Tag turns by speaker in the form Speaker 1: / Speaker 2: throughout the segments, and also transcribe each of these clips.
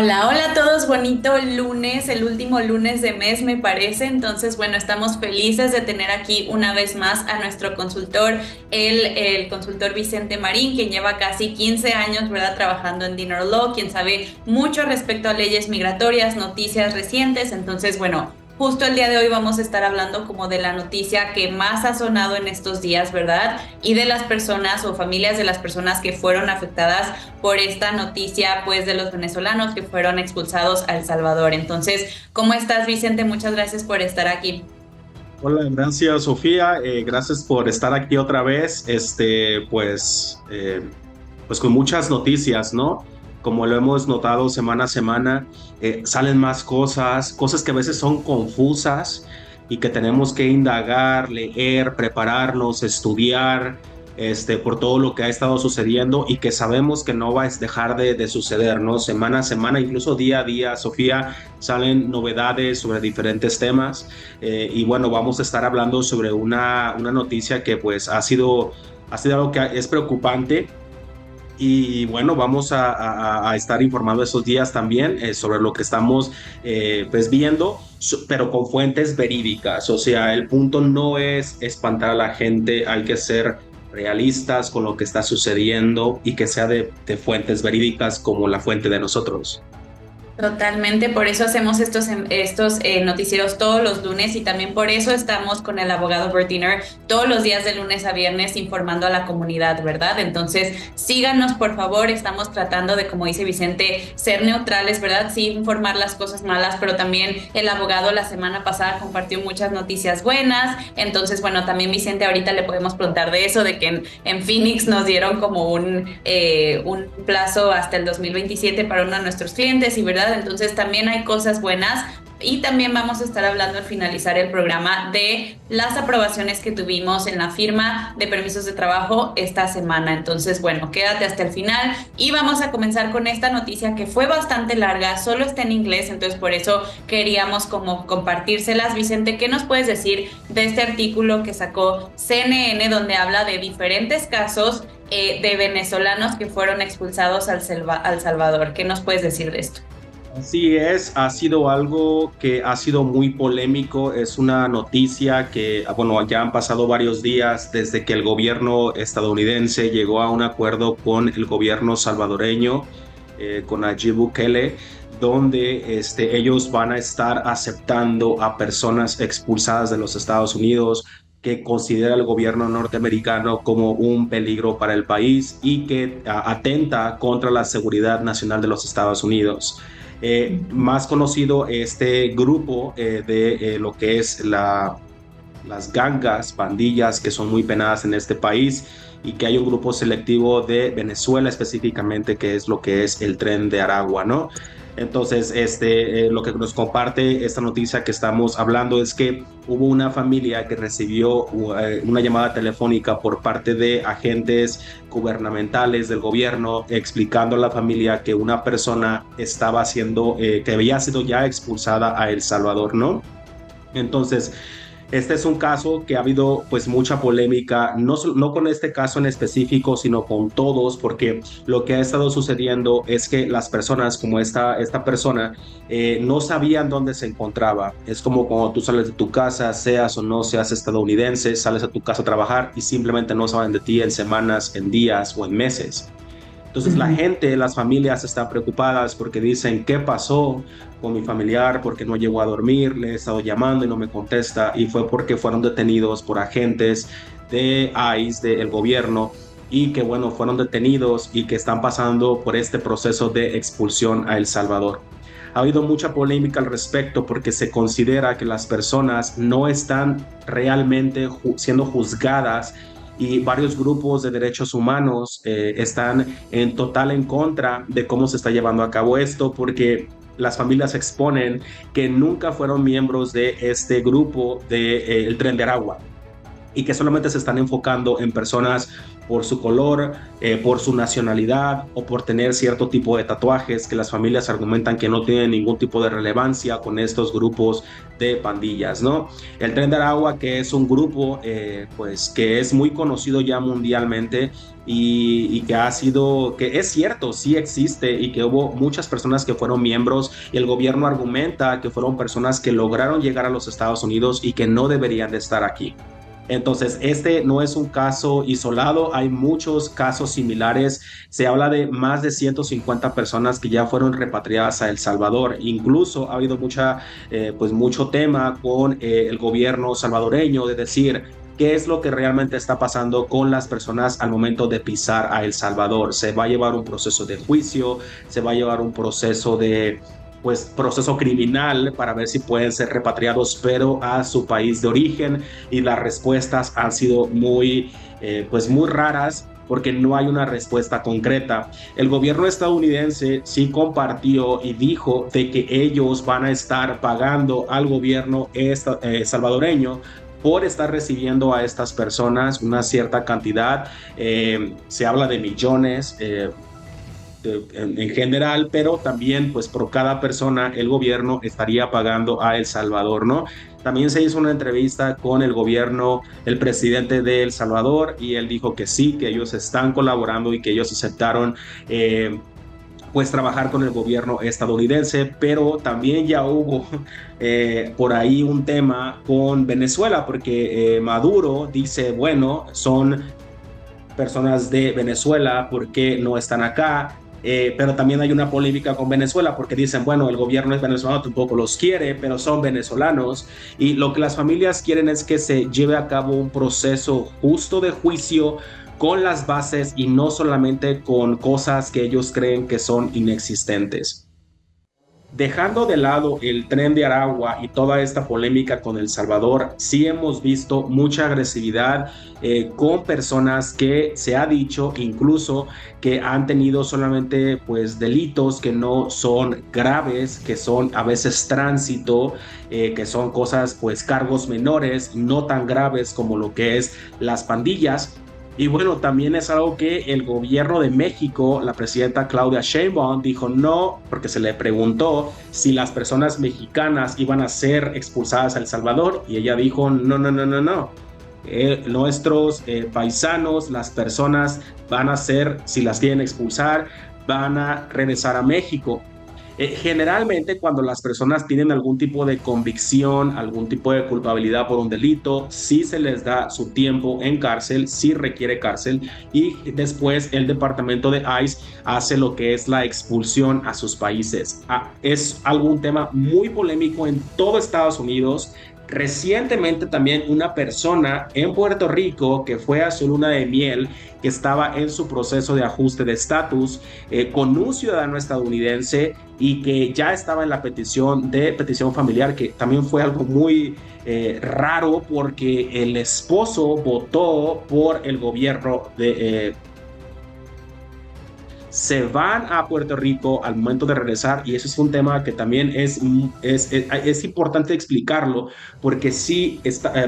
Speaker 1: Hola, hola a todos, bonito lunes, el último lunes de mes me parece, entonces bueno, estamos felices de tener aquí una vez más a nuestro consultor, el consultor Vicente Marín, quien lleva casi 15 años, ¿verdad?, trabajando en Dinner Law, quien sabe mucho respecto a leyes migratorias, noticias recientes, entonces bueno. Justo el día de hoy vamos a estar hablando como de la noticia que más ha sonado en estos días, ¿verdad? Y de las personas o familias de las personas que fueron afectadas por esta noticia, pues, de los venezolanos que fueron expulsados a El Salvador. Entonces, ¿cómo estás, Vicente? Muchas gracias por estar aquí.
Speaker 2: Hola, gracias Sofía. Gracias por estar aquí otra vez. Pues con muchas noticias, ¿no? Como lo hemos notado semana a semana, salen más cosas, cosas que a veces son confusas y que tenemos que indagar, leer, prepararnos, estudiar, por todo lo que ha estado sucediendo y que sabemos que no va a dejar de suceder, ¿no? Semana a semana, incluso día a día, Sofía, salen novedades sobre diferentes temas. Y bueno, vamos a estar hablando sobre una noticia que pues ha sido algo que es preocupante. Y bueno, vamos a estar informando estos días también sobre lo que estamos pues viendo, pero con fuentes verídicas. O sea, el punto no es espantar a la gente, hay que ser realistas con lo que está sucediendo y que sea de fuentes verídicas como la fuente de nosotros.
Speaker 1: Totalmente, por eso hacemos estos noticieros todos los lunes y también por eso estamos con el abogado Bertiner todos los días de lunes a viernes informando a la comunidad, ¿verdad? Entonces, síganos por favor, estamos tratando de, como dice Vicente, ser neutrales, ¿verdad? Sí, informar las cosas malas, pero también el abogado la semana pasada compartió muchas noticias buenas, entonces, bueno, también Vicente ahorita le podemos preguntar de eso, de que en Phoenix nos dieron como un plazo hasta el 2027 para uno de nuestros clientes y, ¿verdad? Entonces también hay cosas buenas y también vamos a estar hablando al finalizar el programa de las aprobaciones que tuvimos en la firma de permisos de trabajo esta semana. Entonces, bueno, quédate hasta el final y vamos a comenzar con esta noticia que fue bastante larga, solo está en inglés, entonces por eso queríamos como compartírselas. Vicente, ¿qué nos puedes decir de este artículo que sacó CNN donde habla de diferentes casos de venezolanos que fueron expulsados al Salvador? ¿Qué nos puedes decir de esto?
Speaker 2: Así es, ha sido algo que ha sido muy polémico, es una noticia que, bueno, ya han pasado varios días desde que el gobierno estadounidense llegó a un acuerdo con el gobierno salvadoreño, con Nayib Bukele, donde ellos van a estar aceptando a personas expulsadas de los Estados Unidos que considera el gobierno norteamericano como un peligro para el país y que atenta contra la seguridad nacional de los Estados Unidos. Más conocido este grupo de lo que es las gangas, pandillas que son muy penadas en este país y que hay un grupo selectivo de Venezuela específicamente que es lo que es el Tren de Aragua, ¿no? Entonces, lo que nos comparte esta noticia que estamos hablando es que hubo una familia que recibió una llamada telefónica por parte de agentes gubernamentales del gobierno explicando a la familia que una persona estaba siendo, que había sido ya expulsada a El Salvador, ¿no? Entonces, este es un caso que ha habido pues mucha polémica, no con este caso en específico, sino con todos, porque lo que ha estado sucediendo es que las personas como esta persona no sabían dónde se encontraba. Es como cuando tú sales de tu casa, seas o no seas estadounidense, sales a tu casa a trabajar y simplemente no saben de ti en semanas, en días o en meses. Entonces la
Speaker 1: Ujú.
Speaker 2: gente, las familias están preocupadas porque dicen, ¿qué pasó con mi familiar? Porque no llegó a dormir, le he estado llamando y no me contesta. Y fue porque fueron detenidos por agentes de ICE, del gobierno, y que bueno, fueron detenidos y que están pasando por este proceso de expulsión a El Salvador. Ha habido mucha polémica al respecto porque se considera que las personas no están realmente siendo juzgadas y varios grupos de derechos humanos están en total en contra de cómo se está llevando a cabo esto porque las familias exponen que nunca fueron miembros de este grupo de el Tren de Aragua y que solamente se están enfocando en personas por su color, por su nacionalidad o por tener cierto tipo de tatuajes que las familias argumentan que no tienen ningún tipo de relevancia con estos grupos de pandillas, ¿no? El Tren de Aragua, que es un grupo pues que es muy conocido ya mundialmente y que ha sido, que es cierto, sí existe y que hubo muchas personas que fueron miembros y el gobierno argumenta que fueron personas que lograron llegar a los Estados Unidos y que no deberían de estar aquí. Entonces, este no es un caso isolado, hay muchos casos similares. Se habla de más de 150 personas que ya fueron repatriadas a El Salvador. Incluso ha habido pues mucho tema con el gobierno salvadoreño de decir qué es lo que realmente está pasando con las personas al momento de pisar a El Salvador. Se va a llevar un proceso de juicio, se va a llevar un proceso de pues proceso criminal para ver si pueden ser repatriados, pero a su país de origen, y las respuestas han sido pues muy raras porque no hay una respuesta concreta. El gobierno estadounidense sí compartió y dijo de que ellos van a estar pagando al gobierno salvadoreño por estar recibiendo a estas personas una cierta cantidad. Se habla de millones, en general, pero también pues por cada persona el gobierno estaría pagando a El Salvador, ¿no? También se hizo una entrevista con el gobierno, el presidente de El Salvador, y él dijo que sí, que ellos están colaborando y que ellos aceptaron pues trabajar con el gobierno estadounidense, pero también ya hubo por ahí un tema con Venezuela, porque Maduro dice, bueno, son personas de Venezuela, ¿por qué no están acá? Pero también hay una polémica con Venezuela porque dicen, bueno, el gobierno es venezolano, tampoco los quiere, pero son venezolanos, y lo que las familias quieren es que se lleve a cabo un proceso justo de juicio con las bases y no solamente con cosas que ellos creen que son inexistentes. Dejando de lado el Tren de Aragua y toda esta polémica con El Salvador, sí hemos visto mucha agresividad con personas que se ha dicho incluso que han tenido solamente pues delitos que no son graves, que son a veces tránsito, que son cosas pues cargos menores, no tan graves como lo que es las pandillas. Y bueno, también es algo que el gobierno de México, la presidenta Claudia Sheinbaum, dijo no, porque se le preguntó si las personas mexicanas iban a ser expulsadas a El Salvador, y ella dijo no, no, no, no, no. Nuestros paisanos, las personas van a ser, si las quieren expulsar, van a regresar a México. Generalmente cuando las personas tienen algún tipo de convicción, algún tipo de culpabilidad por un delito, sí se les da su tiempo en cárcel, sí requiere cárcel, y después el departamento de ICE hace lo que es la expulsión a sus países. Es algún tema muy polémico en todo Estados Unidos. Recientemente también una persona en Puerto Rico que fue a su luna de miel, que estaba en su proceso de ajuste de estatus con un ciudadano estadounidense y que ya estaba en la petición familiar, que también fue algo muy raro porque el esposo votó por el gobierno se van a Puerto Rico al momento de regresar, y eso es un tema que también es importante explicarlo, porque sí,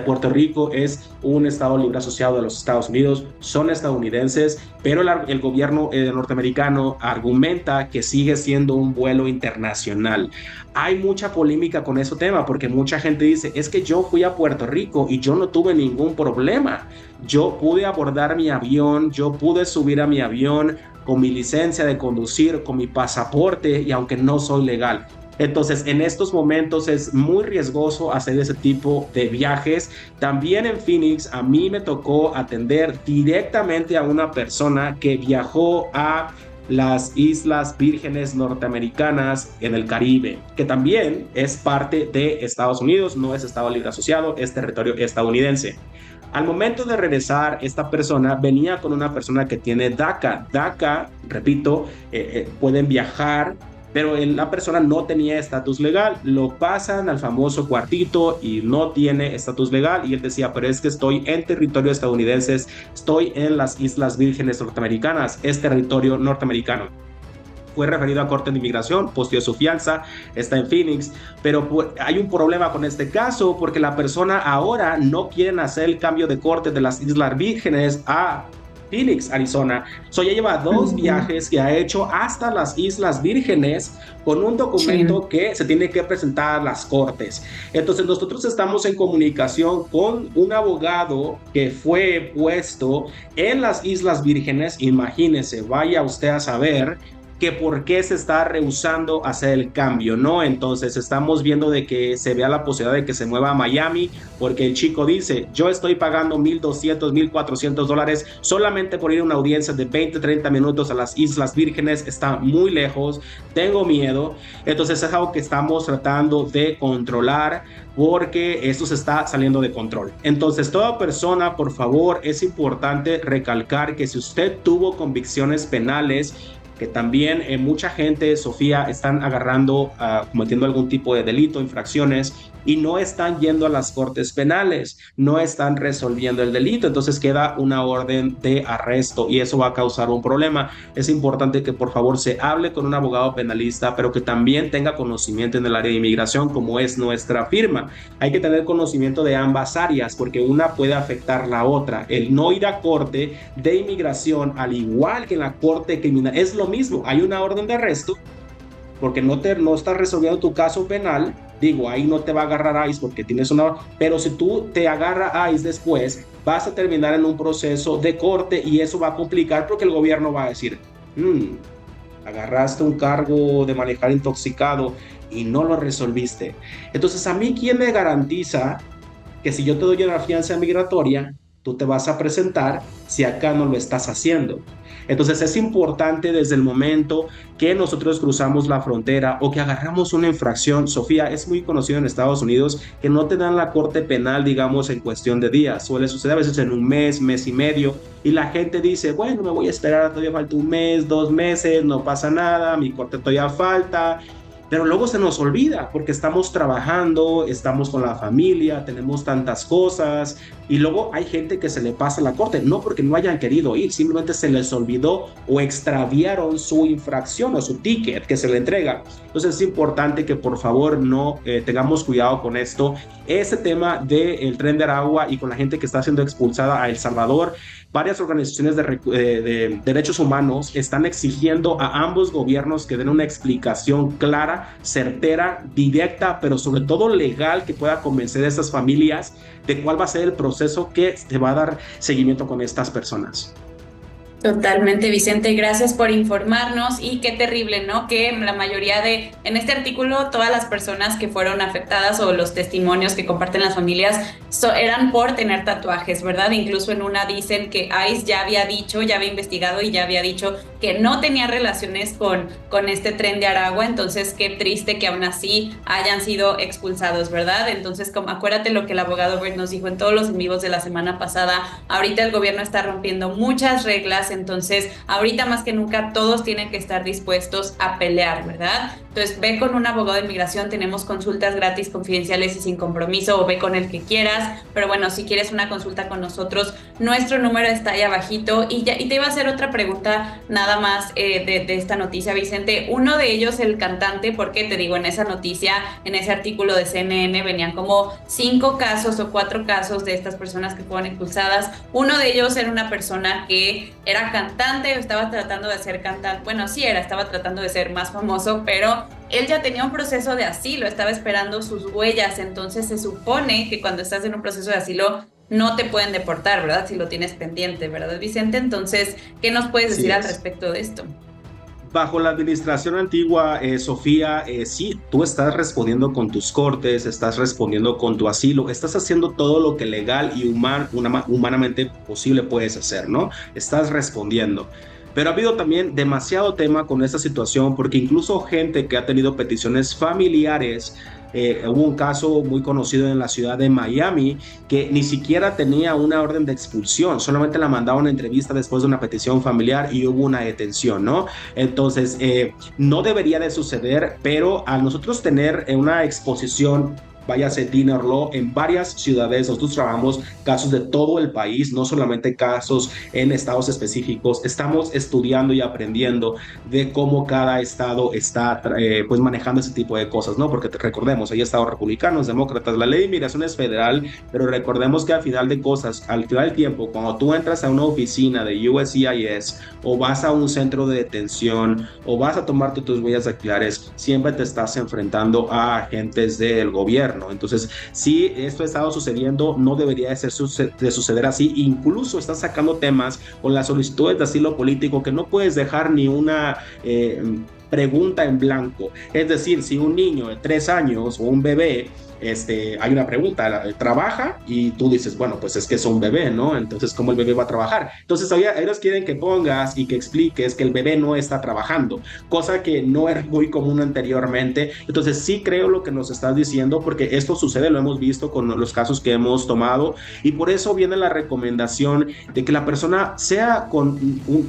Speaker 2: Puerto Rico es un estado libre asociado de los Estados Unidos, son estadounidenses, pero el gobierno norteamericano argumenta que sigue siendo un vuelo internacional. Hay mucha polémica con ese tema, porque mucha gente dice, es que yo fui a Puerto Rico y yo no tuve ningún problema. Yo pude abordar mi avión, yo pude subir a mi avión con mi licencia de conducir, con mi pasaporte, y aunque no soy legal. Entonces, en estos momentos es muy riesgoso hacer ese tipo de viajes. También en Phoenix, a mí me tocó atender directamente a una persona que viajó a las Islas Vírgenes Norteamericanas en el Caribe, que también es parte de Estados Unidos, no es Estado Libre Asociado, es territorio estadounidense. Al momento de regresar, esta persona venía con una persona que tiene DACA. DACA, repito, pueden viajar, pero la persona no tenía estatus legal. Lo pasan al famoso cuartito y no tiene estatus legal. Y él decía, pero es que estoy en territorio estadounidense, estoy en las Islas Vírgenes Norteamericanas, es territorio norteamericano. Fue referido a Corte de Inmigración, posteó su fianza, está en Phoenix, pero hay un problema con este caso porque la persona ahora no quiere hacer el cambio de corte de las Islas Vírgenes a Phoenix, Arizona. Ya lleva 2 viajes que ha hecho hasta las Islas Vírgenes con un documento que se tiene que presentar a las cortes. Entonces nosotros estamos en comunicación con un abogado que fue puesto en las Islas Vírgenes. Imagínese, vaya usted a saber que por qué se está rehusando hacer el cambio, ¿no? Entonces estamos viendo de que se vea la posibilidad de que se mueva a Miami, porque el chico dice, yo estoy pagando $1,200, $1,400 solamente por ir a una audiencia de 20, 30 minutos a las Islas Vírgenes, está muy lejos, tengo miedo. Entonces es algo que estamos tratando de controlar, porque esto se está saliendo de control. Entonces, toda persona, por favor, es importante recalcar que si usted tuvo convicciones penales, que también mucha gente, Sofía, están agarrando, cometiendo algún tipo de delito, infracciones, y no están yendo a las cortes penales, no están resolviendo el delito, entonces queda una orden de arresto y eso va a causar un problema. Es importante que por favor se hable con un abogado penalista, pero que también tenga conocimiento en el área de inmigración, como es nuestra firma. Hay que tener conocimiento de ambas áreas, porque una puede afectar la otra. El no ir a corte de inmigración, al igual que en la corte criminal, es lo mismo. Hay una orden de arresto porque no estás resolviendo tu caso penal. Digo, ahí no te va a agarrar ICE porque tienes una... Pero si tú te agarra ICE después, vas a terminar en un proceso de corte y eso va a complicar, porque el gobierno va a decir, agarraste un cargo de manejar intoxicado y no lo resolviste. Entonces, ¿a mí quién me garantiza que si yo te doy una fianza migratoria, tú te vas a presentar si acá no lo estás haciendo? Entonces es importante desde el momento que nosotros cruzamos la frontera o que agarramos una infracción. Sofía, es muy conocido en Estados Unidos que no te dan la corte penal, digamos, en cuestión de días. Suele suceder a veces en un mes, mes y medio, y la gente dice, bueno, me voy a esperar, todavía falta un mes, 2 meses, no pasa nada, mi corte todavía falta. Pero luego se nos olvida porque estamos trabajando, estamos con la familia, tenemos tantas cosas, y luego hay gente que se le pasa la corte, no porque no hayan querido ir, simplemente se les olvidó o extraviaron su infracción o su ticket que se le entrega. Entonces es importante que por favor no tengamos cuidado con esto. Ese tema del Tren de Aragua y con la gente que está siendo expulsada a El Salvador, varias organizaciones de derechos humanos están exigiendo a ambos gobiernos que den una explicación clara, certera, directa, pero sobre todo legal, que pueda convencer a estas familias de cuál va a ser el proceso que se va a dar seguimiento con estas personas.
Speaker 1: Totalmente, Vicente, gracias por informarnos, y qué terrible, ¿no? Que la mayoría en este artículo, todas las personas que fueron afectadas o los testimonios que comparten las familias eran por tener tatuajes, ¿verdad? Incluso en una dicen que ICE ya había investigado y ya había dicho que no tenía relaciones con este Tren de Aragua. Entonces qué triste que aún así hayan sido expulsados, ¿verdad? Entonces, acuérdate lo que el abogado Bert nos dijo en todos los en vivos de la semana pasada. Ahorita el gobierno está rompiendo muchas reglas, entonces ahorita más que nunca todos tienen que estar dispuestos a pelear, ¿verdad? Entonces ve con un abogado de inmigración, tenemos consultas gratis, confidenciales y sin compromiso, o ve con el que quieras, pero bueno, si quieres una consulta con nosotros, nuestro número está ahí abajito. Y te iba a hacer otra pregunta nada más de esta noticia, Vicente. Uno de ellos, el cantante, porque te digo, en esa noticia, en ese artículo de CNN venían como 5 casos o 4 casos de estas personas que fueron expulsadas. Uno de ellos era una persona que era cantante, estaba tratando de ser cantante, bueno, sí estaba tratando de ser más famoso, pero él ya tenía un proceso de asilo, estaba esperando sus huellas. Entonces se supone que cuando estás en un proceso de asilo no te pueden deportar, ¿verdad? Si lo tienes pendiente, ¿verdad, Vicente? Entonces, ¿qué nos puedes decir al respecto de esto?
Speaker 2: Bajo la administración antigua, Sofía, sí, tú estás respondiendo con tus cortes, estás respondiendo con tu asilo, estás haciendo todo lo que legal y humanamente posible puedes hacer, ¿no? Estás respondiendo. Pero ha habido también demasiado tema con esta situación, porque incluso gente que ha tenido peticiones familiares, hubo un caso muy conocido en la ciudad de Miami que ni siquiera tenía una orden de expulsión, solamente la mandaron a una entrevista después de una petición familiar y hubo una detención, ¿no? Entonces, no debería de suceder, pero al nosotros tener una exposición váyase dinner law, en varias ciudades. Nosotros trabajamos casos de todo el país, no solamente casos en estados específicos. Estamos estudiando y aprendiendo de cómo cada estado está pues manejando ese tipo de cosas, ¿no? Porque recordemos, hay estados republicanos, demócratas, la ley de inmigración es federal, pero recordemos que al final de cosas, al final del tiempo, cuando tú entras a una oficina de USCIS o vas a un centro de detención o vas a tomarte tus huellas dactilares, siempre te estás enfrentando a agentes del gobierno. Entonces, si esto ha estado sucediendo, no debería de suceder así. Incluso están sacando temas con las solicitudes de asilo político que no puedes dejar ni una pregunta en blanco. Es decir, si un niño de 3 años o un bebé, hay una pregunta, ¿trabaja? Y tú dices, bueno, pues es que es un bebé, ¿no? Entonces, ¿cómo el bebé va a trabajar? Entonces, ellos quieren que pongas y que expliques que el bebé no está trabajando, cosa que no era muy común anteriormente. Entonces, sí creo lo que nos estás diciendo, porque esto sucede, lo hemos visto con los casos que hemos tomado, y por eso viene la recomendación de que la persona, sea con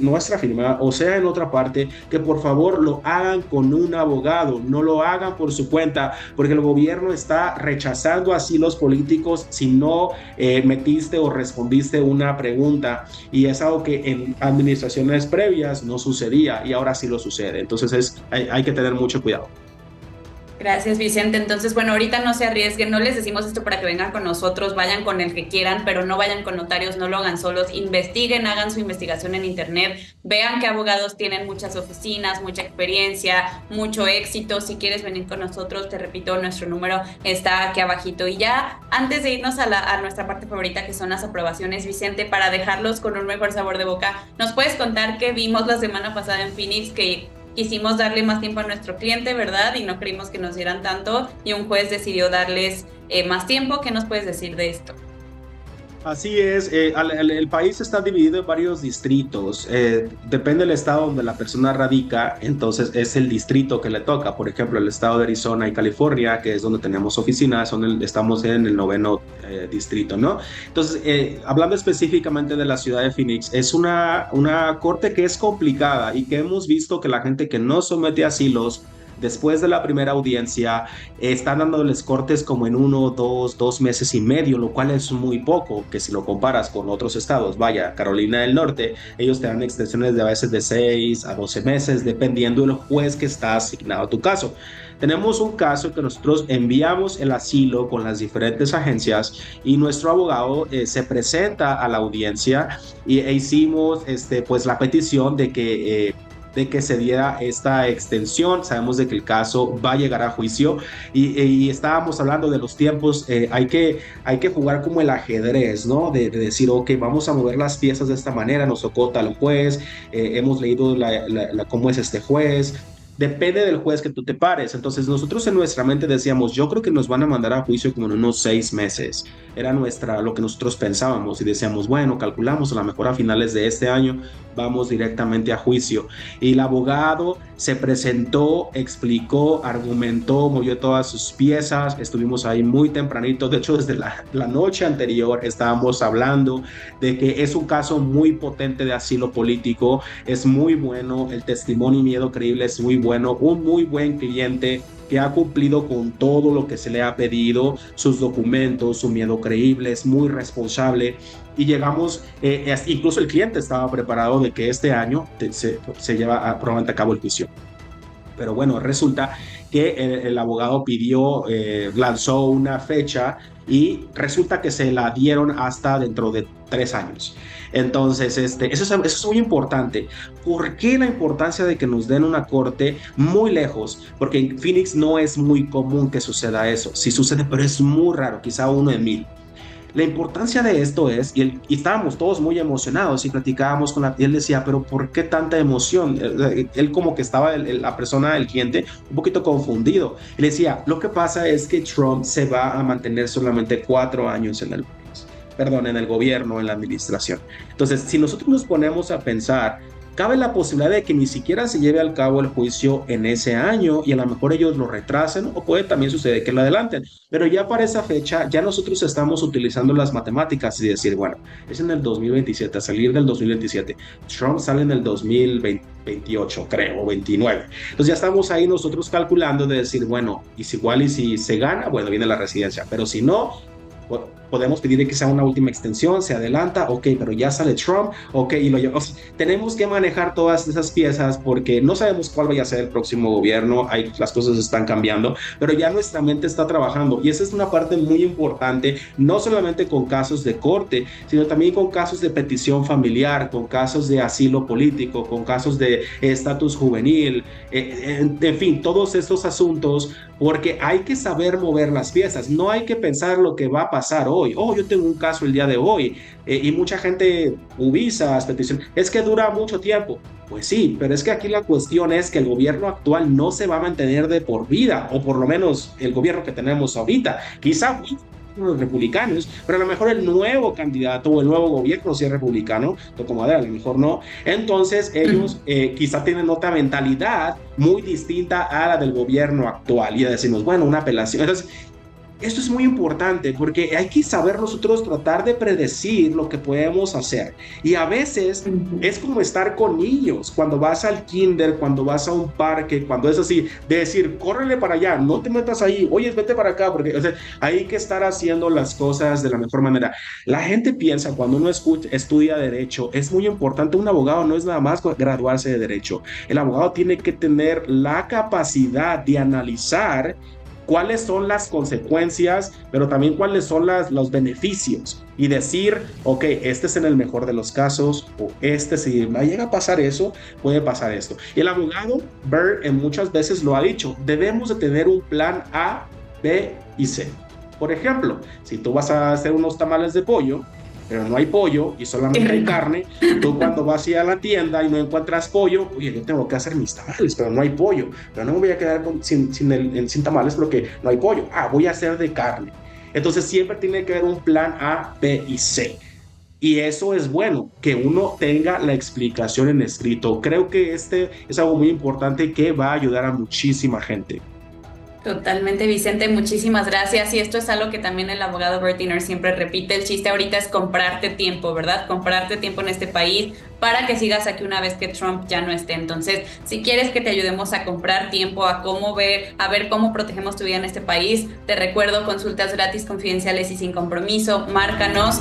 Speaker 2: nuestra firma o sea en otra parte, que por favor lo hagan con un abogado, no lo hagan por su cuenta, porque el gobierno está rechazando asilos políticos si no metiste o respondiste una pregunta, y es algo que en administraciones previas no sucedía y ahora sí lo sucede. Entonces hay que tener mucho cuidado.
Speaker 1: Gracias, Vicente. Entonces, bueno, ahorita no se arriesguen, no les decimos esto para que vengan con nosotros, vayan con el que quieran, pero no vayan con notarios, no lo hagan solos, investiguen, hagan su investigación en internet, vean qué abogados tienen muchas oficinas, mucha experiencia, mucho éxito. Si quieres venir con nosotros, te repito, nuestro número está aquí abajito. Y ya, antes de irnos a nuestra parte favorita, que son las aprobaciones, Vicente, para dejarlos con un mejor sabor de boca, ¿nos puedes contar qué vimos la semana pasada en Phoenix, que quisimos darle más tiempo a nuestro cliente, ¿verdad? Y no creímos que nos dieran tanto, y un juez decidió darles más tiempo? ¿Qué nos puedes decir de esto?
Speaker 2: Así es, el país está dividido en varios distritos, depende del estado donde la persona radica, entonces es el distrito que le toca. Por ejemplo, el estado de Arizona y California, que es donde tenemos oficinas, estamos en el 9º distrito, ¿no? Entonces, hablando específicamente de la ciudad de Phoenix, es una corte que es complicada y que hemos visto que la gente que no somete asilos después de la primera audiencia, están dándoles cortes como en 1, 2 meses y medio, lo cual es muy poco, que si lo comparas con otros estados, vaya, Carolina del Norte, ellos te dan extensiones de a veces de 6 a 12 meses, dependiendo del juez que está asignado a tu caso. Tenemos un caso que nosotros enviamos el asilo con las diferentes agencias, y nuestro abogado se presenta a la audiencia e hicimos pues la petición de que se diera esta extensión. Sabemos de que el caso va a llegar a juicio, y estábamos hablando de los tiempos. Hay que jugar como el ajedrez, ¿no? De decir, ok, vamos a mover las piezas de esta manera, nos tocó tal juez, hemos leído cómo es este juez. Depende del juez que tú te pares. Entonces nosotros en nuestra mente decíamos, yo creo que nos van a mandar a juicio como en unos 6 meses. Era lo que nosotros pensábamos, y decíamos, bueno, calculamos, a lo mejor a finales de este año vamos directamente a juicio. Y el abogado se presentó, explicó, argumentó, movió todas sus piezas. Estuvimos ahí muy tempranito, de hecho desde la noche anterior estábamos hablando de que es un caso muy potente de asilo político, es muy bueno, el testimonio y miedo creíble es muy bueno, un muy buen cliente que ha cumplido con todo lo que se le ha pedido, sus documentos, su miedo creíble, es muy responsable. Y llegamos, incluso el cliente estaba preparado de que este año se lleva probablemente a cabo el juicio. Pero bueno, resulta que el abogado lanzó una fecha, y resulta que se la dieron hasta dentro de 3 años. Entonces, eso es muy importante. ¿Por qué la importancia de que nos den una corte muy lejos? Porque en Phoenix no es muy común que suceda eso. Sí sucede, pero es muy raro, quizá 1 en 1000. La importancia de esto es, y estábamos todos muy emocionados y platicábamos y él decía, pero ¿por qué tanta emoción? Él como que estaba, la persona, el cliente, un poquito confundido. Él decía, lo que pasa es que Trump se va a mantener solamente 4 años en el gobierno, en la administración. Entonces, si nosotros nos ponemos a pensar, cabe la posibilidad de que ni siquiera se lleve al cabo el juicio en ese año y a lo mejor ellos lo retrasen o puede también suceder que lo adelanten. Pero ya para esa fecha, ya nosotros estamos utilizando las matemáticas y decir, bueno, es en el 2027, a salir del 2027. Trump sale en el 2028, creo, o 29. Entonces ya estamos ahí nosotros calculando de decir, bueno, y si igual y si se gana, bueno, viene la residencia, pero si no, podemos pedir que sea una última extensión, se adelanta, ok, pero ya sale Trump, ok, y lo llevamos. O sea, tenemos que manejar todas esas piezas porque no sabemos cuál vaya a ser el próximo gobierno, las cosas están cambiando, pero ya nuestra mente está trabajando y esa es una parte muy importante, no solamente con casos de corte, sino también con casos de petición familiar, con casos de asilo político, con casos de estatus juvenil, en fin, todos estos asuntos, porque hay que saber mover las piezas, no hay que pensar lo que va a pasar hoy. Oh, yo tengo un caso el día de hoy y mucha gente visas, peticiones, es que dura mucho tiempo. Pues sí, pero es que aquí la cuestión es que el gobierno actual no se va a mantener de por vida, o por lo menos el gobierno que tenemos ahorita. Quizá los republicanos, pero a lo mejor el nuevo candidato o el nuevo gobierno si es republicano, como a lo mejor no. Entonces ellos quizá tienen otra mentalidad muy distinta a la del gobierno actual y decimos, bueno, una apelación. Entonces, esto es muy importante porque hay que saber nosotros tratar de predecir lo que podemos hacer. Y a veces es como estar con niños, cuando vas al kinder, cuando vas a un parque, cuando es así, de decir, córrele para allá, no te metas ahí, oye, vete para acá, porque o sea, hay que estar haciendo las cosas de la mejor manera. La gente piensa, cuando uno estudia derecho, es muy importante, un abogado no es nada más graduarse de derecho. El abogado tiene que tener la capacidad de analizar cuáles son las consecuencias, pero también cuáles son los beneficios y decir, ok, este es en el mejor de los casos, o este si me llega a pasar eso, puede pasar esto. Y el abogado Burr muchas veces lo ha dicho, debemos de tener un plan A, B y C. Por ejemplo, si tú vas a hacer unos tamales de pollo, pero no hay pollo y solamente hay carne, tú cuando vas a la tienda y no encuentras pollo, oye, yo tengo que hacer mis tamales, pero no hay pollo, pero no me voy a quedar sin tamales porque no hay pollo, voy a hacer de carne. Entonces siempre tiene que haber un plan A, B y C. Y eso es bueno, que uno tenga la explicación en escrito. Creo que este es algo muy importante que va a ayudar a muchísima gente.
Speaker 1: Totalmente, Vicente, muchísimas gracias. Y esto es algo que también el abogado Bertiner siempre repite. El chiste ahorita es comprarte tiempo, ¿verdad? Comprarte tiempo en este país para que sigas aquí una vez que Trump ya no esté. Entonces, si quieres que te ayudemos a comprar tiempo, a ver cómo protegemos tu vida en este país, te recuerdo, consultas gratis, confidenciales y sin compromiso. Márcanos.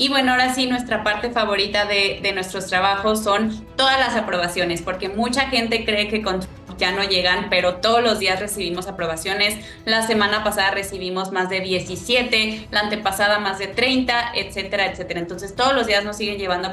Speaker 1: Y bueno, ahora sí, nuestra parte favorita de nuestros trabajos son todas las aprobaciones, porque mucha gente cree que con ya no llegan, pero todos los días recibimos aprobaciones. La semana pasada recibimos más de 17, la antepasada más de 30, etcétera, etcétera. Entonces todos los días nos siguen llegando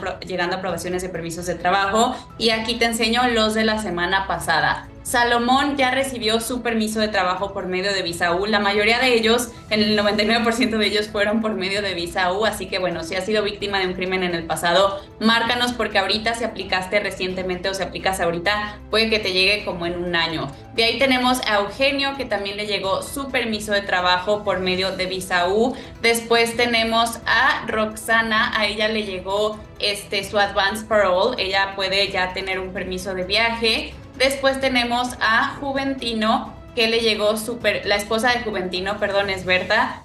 Speaker 1: aprobaciones de permisos de trabajo y aquí te enseño los de la semana pasada. Salomón ya recibió su permiso de trabajo por medio de Visa U. La mayoría de ellos, el 99% de ellos fueron por medio de Visa U, así que bueno, si has sido víctima de un crimen en el pasado, márcanos porque ahorita si aplicaste recientemente o si aplicas ahorita, puede que te llegue como en un año. De ahí tenemos a Eugenio, que también le llegó su permiso de trabajo por medio de Visa U. Después tenemos a Roxana, a ella le llegó su Advance Parole, ella puede ya tener un permiso de viaje. Después tenemos a Juventino, que le llegó la esposa de Juventino, perdón, es Berta.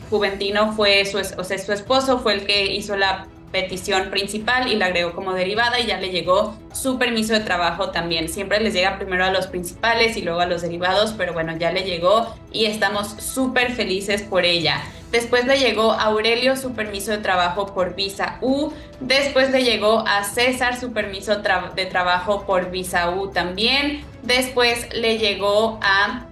Speaker 1: Juventino fue su esposo, fue el que hizo la petición principal y la agregó como derivada y ya le llegó su permiso de trabajo también. Siempre les llega primero a los principales y luego a los derivados, pero bueno, ya le llegó y estamos súper felices por ella. Después le llegó a Aurelio su permiso de trabajo por Visa U. Después le llegó a César su permiso de trabajo por Visa U también. Después le llegó a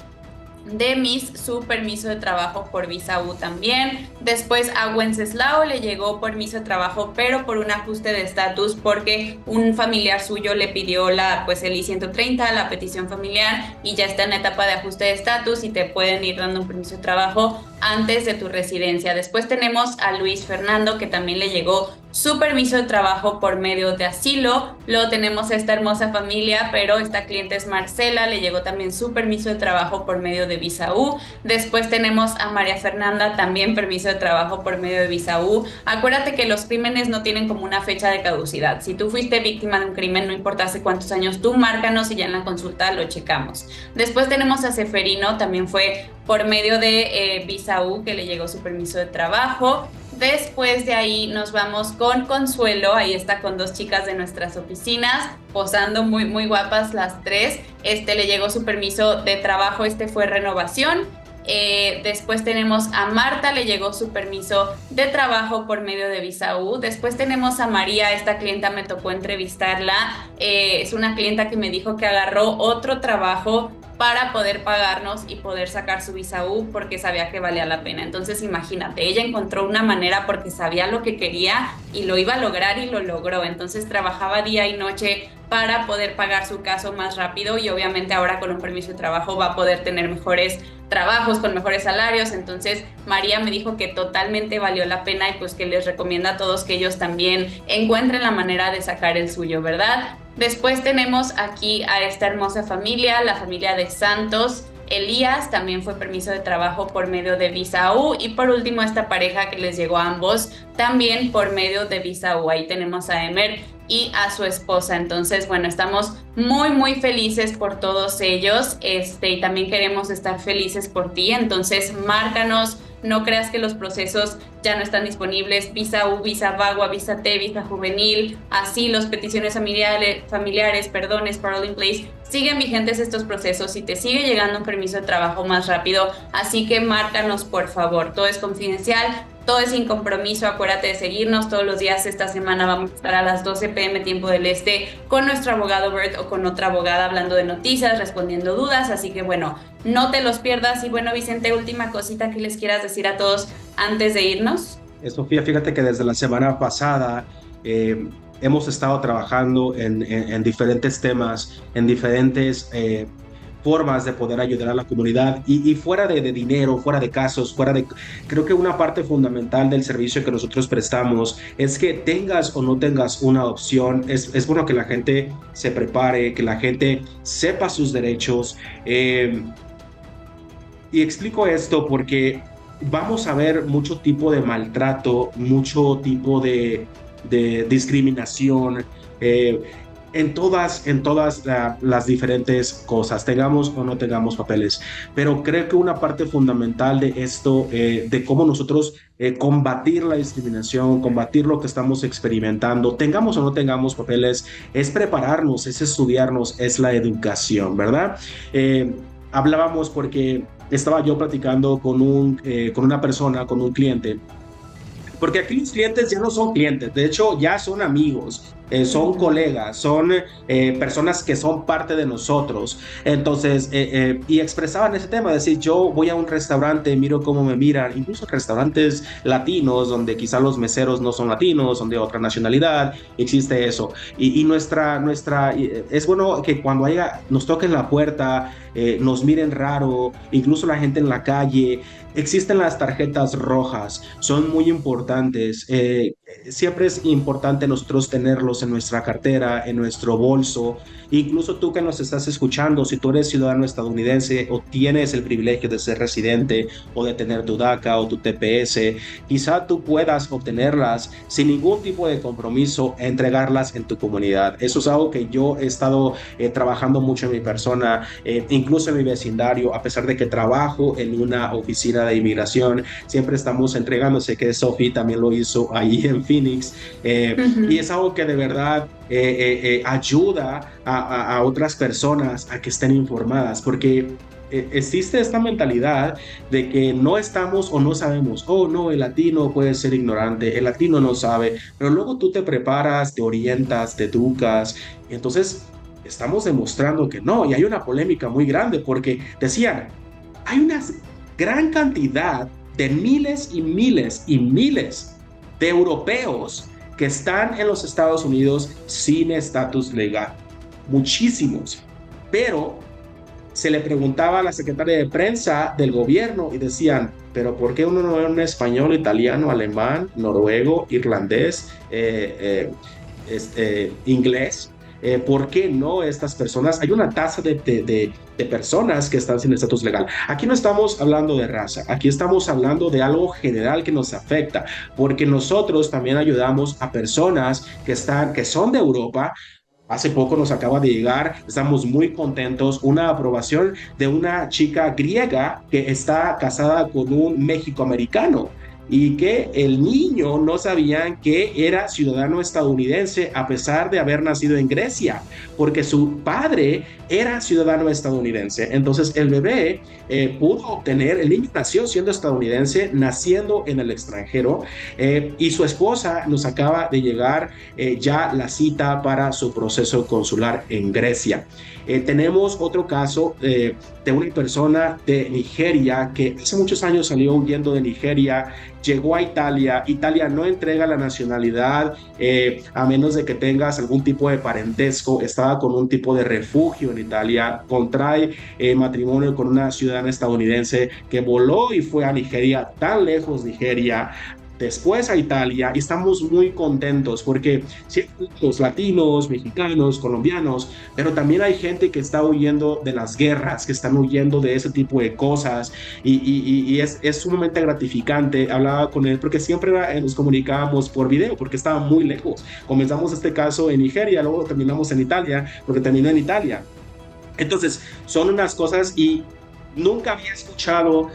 Speaker 1: Demis su permiso de trabajo por Visa U también. Después a Wenceslao le llegó permiso de trabajo, pero por un ajuste de estatus porque un familiar suyo le pidió el I-130, la petición familiar, y ya está en etapa de ajuste de estatus y te pueden ir dando un permiso de trabajo antes de tu residencia. Después tenemos a Luis Fernando, que también le llegó su permiso de trabajo por medio de asilo. Luego tenemos a esta hermosa familia, pero esta cliente es Marcela, le llegó también su permiso de trabajo por medio de visa U. Después tenemos a María Fernanda, también permiso de trabajo por medio de visa U. Acuérdate que los crímenes no tienen como una fecha de caducidad. Si tú fuiste víctima de un crimen, no importa hace cuántos años, tú márcanos y ya en la consulta lo checamos. Después tenemos a Seferino, también fue por medio de visa U que le llegó su permiso de trabajo. Después de ahí nos vamos con Consuelo, ahí está con dos chicas de nuestras oficinas, posando muy, muy guapas las tres. Le llegó su permiso de trabajo, fue renovación. Después tenemos a Marta, le llegó su permiso de trabajo por medio de visa U. Después tenemos a María, esta clienta me tocó entrevistarla, es una clienta que me dijo que agarró otro trabajo para poder pagarnos y poder sacar su visa U porque sabía que valía la pena. Entonces imagínate, ella encontró una manera porque sabía lo que quería y lo iba a lograr y lo logró. Entonces trabajaba día y noche para poder pagar su caso más rápido y obviamente ahora con un permiso de trabajo va a poder tener mejores trabajos con mejores salarios. Entonces María me dijo que totalmente valió la pena y pues que les recomienda a todos que ellos también encuentren la manera de sacar el suyo, ¿verdad? Después tenemos aquí a esta hermosa familia, la familia de Santos. Elías también fue permiso de trabajo por medio de visa U y por último esta pareja que les llegó a ambos también por medio de visa U. Ahí tenemos a Emer y a su esposa. Entonces, bueno, estamos muy, muy felices por todos ellos y también queremos estar felices por ti. Entonces, márcanos. No creas que los procesos ya no están disponibles. Visa U, visa VAWA, visa T, visa juvenil, asilos, peticiones familiares, perdones, parole in place. Siguen vigentes estos procesos y te sigue llegando un permiso de trabajo más rápido. Así que márcanos, por favor. Todo es confidencial, todo es sin compromiso. Acuérdate de seguirnos todos los días. Esta semana vamos a estar a las 12 p.m. tiempo del este con nuestro abogado Bert o con otra abogada hablando de noticias, respondiendo dudas. Así que bueno, no te los pierdas. Y bueno, Vicente, última cosita que les quieras decir a todos antes de irnos.
Speaker 2: Sofía, fíjate que desde la semana pasada hemos estado trabajando en diferentes temas, en diferentes formas de poder ayudar a la comunidad y fuera de dinero, fuera de casos, creo que una parte fundamental del servicio que nosotros prestamos es que tengas o no tengas una opción, es bueno que la gente se prepare, que la gente sepa sus derechos. Y explico esto porque vamos a ver mucho tipo de maltrato, mucho tipo de discriminación en todas las diferentes cosas, tengamos o no tengamos papeles. Pero creo que una parte fundamental de esto, de cómo nosotros combatir la discriminación, combatir lo que estamos experimentando, tengamos o no tengamos papeles, es prepararnos, es estudiarnos, es la educación, ¿verdad? Hablábamos porque estaba yo platicando con una persona, con un cliente, porque aquí los clientes ya no son clientes, de hecho ya son amigos, son colegas, son personas que son parte de nosotros. Entonces, y expresaban ese tema, decir, yo voy a un restaurante, miro cómo me miran, incluso restaurantes latinos, donde quizá los meseros no son latinos, son de otra nacionalidad, existe eso. Y es bueno que cuando nos toquen la puerta, nos miren raro, incluso la gente en la calle. Existen las tarjetas rojas, son muy importantes. Siempre es importante nosotros tenerlos en nuestra cartera, en nuestro bolso. Incluso tú que nos estás escuchando, si tú eres ciudadano estadounidense o tienes el privilegio de ser residente o de tener tu DACA o tu TPS, quizá tú puedas obtenerlas sin ningún tipo de compromiso, entregarlas en tu comunidad. Eso es algo que yo he estado trabajando mucho en mi persona, incluso en mi vecindario, a pesar de que trabajo en una oficina de inmigración, siempre estamos entregándose, que Sophie también lo hizo ahí en Phoenix, y es algo que de verdad ayuda a otras personas a que estén informadas, porque existe esta mentalidad de que no estamos o no sabemos, oh no, el latino puede ser ignorante, el latino no sabe, pero luego tú te preparas, te orientas, te educas, y entonces estamos demostrando que no, y hay una polémica muy grande porque decían, hay una gran cantidad de miles y miles y miles de europeos que están en los Estados Unidos sin estatus legal, muchísimos, pero se le preguntaba a la secretaria de prensa del gobierno y decían, pero ¿por qué uno no es un español, italiano, alemán, noruego, irlandés, inglés? ¿Por qué no estas personas? Hay una tasa de personas que están sin estatus legal. Aquí no estamos hablando de raza, aquí estamos hablando de algo general que nos afecta, porque nosotros también ayudamos a personas que son de Europa. Hace poco nos acaba de llegar, estamos muy contentos, una aprobación de una chica griega que está casada con un mexicoamericano y que el niño no sabían que era ciudadano estadounidense a pesar de haber nacido en Grecia, porque su padre era ciudadano estadounidense. Entonces el bebé pudo obtener, el niño nació siendo estadounidense, naciendo en el extranjero, y su esposa nos acaba de llegar ya la cita para su proceso consular en Grecia. Tenemos otro caso de una persona de Nigeria que hace muchos años salió huyendo de Nigeria, llegó a Italia. Italia no entrega la nacionalidad a menos de que tengas algún tipo de parentesco. Estaba con un tipo de refugio en Italia, contrae matrimonio con una ciudadana estadounidense que voló y fue a Nigeria, tan lejos Nigeria, después a Italia, y estamos muy contentos porque los latinos, mexicanos, colombianos, pero también hay gente que está huyendo de las guerras, que están huyendo de ese tipo de cosas, y es sumamente gratificante. Hablaba con él porque siempre nos comunicábamos por video porque estaba muy lejos. Comenzamos este caso en Nigeria, luego terminamos en Italia porque terminó en Italia. Entonces son unas cosas, y nunca había escuchado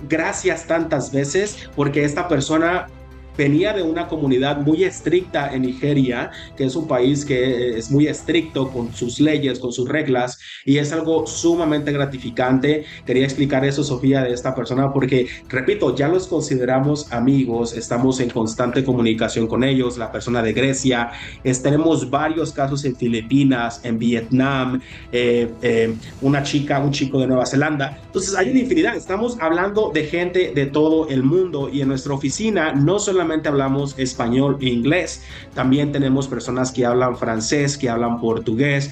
Speaker 2: gracias tantas veces, porque esta persona venía de una comunidad muy estricta en Nigeria, que es un país que es muy estricto con sus leyes, con sus reglas, y es algo sumamente gratificante. Quería explicar eso, Sofía, de esta persona, porque, repito, ya los consideramos amigos, estamos en constante comunicación con ellos. La persona de Grecia, tenemos varios casos en Filipinas, en Vietnam, una chica, un chico de Nueva Zelanda. Entonces hay una infinidad, estamos hablando de gente de todo el mundo, y en nuestra oficina no solamente hablamos español e inglés, también tenemos personas que hablan francés, que hablan portugués.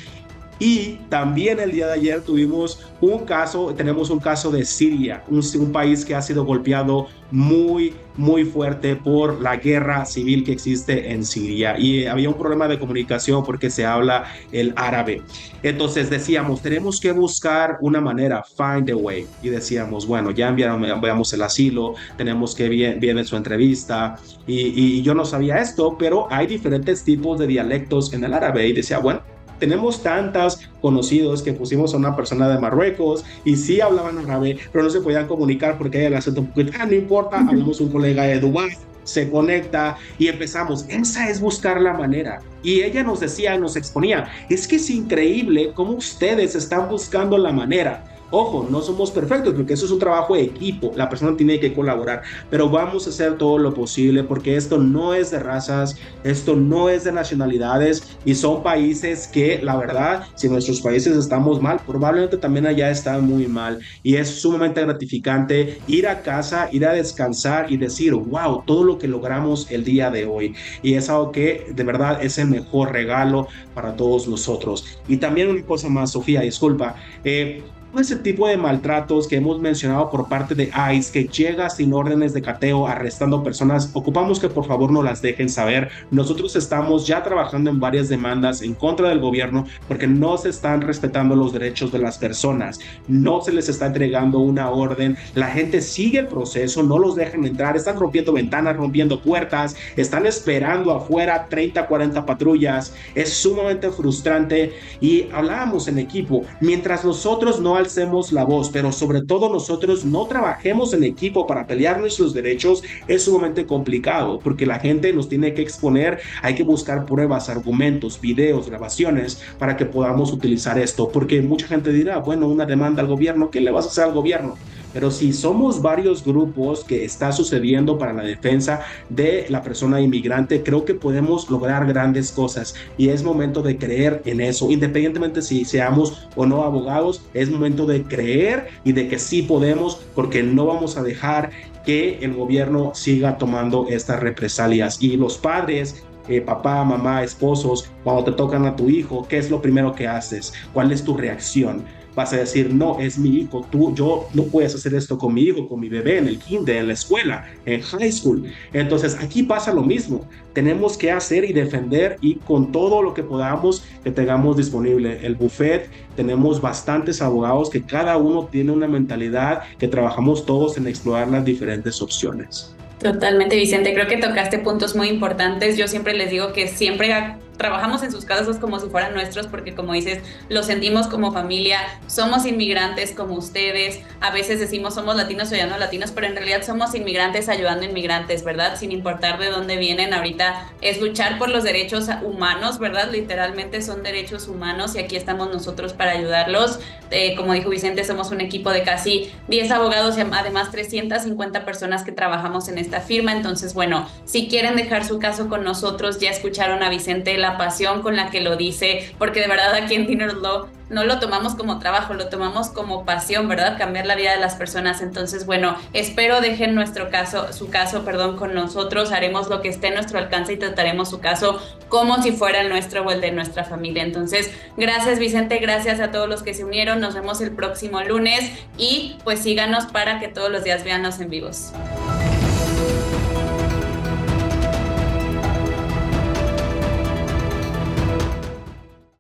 Speaker 2: Y también el día de ayer tenemos un caso de Siria, un país que ha sido golpeado muy, muy fuerte por la guerra civil que existe en Siria, y había un problema de comunicación porque se habla el árabe. Entonces decíamos, tenemos que buscar una manera, find a way, y decíamos, bueno, ya veamos el asilo, tenemos que viene su entrevista, y yo no sabía esto, pero hay diferentes tipos de dialectos en el árabe, y decía, bueno, tenemos tantos conocidos que pusimos a una persona de Marruecos y sí hablaban árabe, pero no se podían comunicar porque hay el acento un poquito, no importa, hablamos un colega de Dubái, se conecta, y empezamos. Esa es buscar la manera. Y ella nos decía, nos exponía, es que es increíble cómo ustedes están buscando la manera. Ojo, no somos perfectos porque eso es un trabajo de equipo, la persona tiene que colaborar, pero vamos a hacer todo lo posible porque esto no es de razas, esto no es de nacionalidades, y son países que, la verdad, si nuestros países estamos mal, probablemente también allá están muy mal, y es sumamente gratificante ir a casa, ir a descansar y decir, wow, todo lo que logramos el día de hoy, y es algo que de verdad es el mejor regalo para todos nosotros. Y también una cosa más, Sofía, disculpa, ese tipo de maltratos que hemos mencionado por parte de ICE, que llega sin órdenes de cateo arrestando personas, ocupamos que por favor nos las dejen saber. Nosotros estamos ya trabajando en varias demandas en contra del gobierno porque no se están respetando los derechos de las personas, no se les está entregando una orden, la gente sigue el proceso, no los dejan entrar, están rompiendo ventanas, rompiendo puertas, están esperando afuera 30, 40 patrullas. Es sumamente frustrante, y hablábamos en equipo, mientras nosotros no alcemos la voz, pero sobre todo nosotros no trabajemos en equipo para pelear nuestros derechos, es sumamente complicado, porque la gente nos tiene que exponer, hay que buscar pruebas, argumentos, videos, grabaciones, para que podamos utilizar esto, porque mucha gente dirá, bueno, una demanda al gobierno, ¿qué le vas a hacer al gobierno? Pero si somos varios grupos que está sucediendo para la defensa de la persona inmigrante, creo que podemos lograr grandes cosas, y es momento de creer en eso, independientemente si seamos o no abogados. Es momento de creer y de que sí podemos, porque no vamos a dejar que el gobierno siga tomando estas represalias, y los padres papá, mamá, esposos, cuando te tocan a tu hijo, ¿qué es lo primero que haces? ¿Cuál es tu reacción? Vas a decir, no, es mi hijo, yo no puedes hacer esto con mi hijo, con mi bebé en el kinder, en la escuela, en high school. Entonces aquí pasa lo mismo, tenemos que hacer y defender y con todo lo que podamos que tengamos disponible. El buffet, tenemos bastantes abogados que cada uno tiene una mentalidad que trabajamos todos en explorar las diferentes opciones.
Speaker 1: Totalmente, Vicente. Creo que tocaste puntos muy importantes. Yo siempre les digo que siempre trabajamos en sus casos como si fueran nuestros, porque como dices, los sentimos como familia, somos inmigrantes como ustedes, a veces decimos somos latinos ayudando a latinos, pero en realidad somos inmigrantes ayudando a inmigrantes, ¿verdad? Sin importar de dónde vienen, ahorita es luchar por los derechos humanos, ¿verdad? Literalmente son derechos humanos y aquí estamos nosotros para ayudarlos. Como dijo Vicente, somos un equipo de casi 10 abogados y además 350 personas que trabajamos en esta firma, entonces bueno, si quieren dejar su caso con nosotros, ya escucharon a Vicente, la pasión con la que lo dice, porque de verdad aquí en Dinner Law no lo tomamos como trabajo, lo tomamos como pasión, ¿verdad? Cambiar la vida de las personas. Entonces, bueno, espero dejen su caso, con nosotros, haremos lo que esté en nuestro alcance y trataremos su caso como si fuera el nuestro o el de nuestra familia. Entonces, gracias Vicente, gracias a todos los que se unieron, nos vemos el próximo lunes y pues síganos para que todos los días vean los en vivos.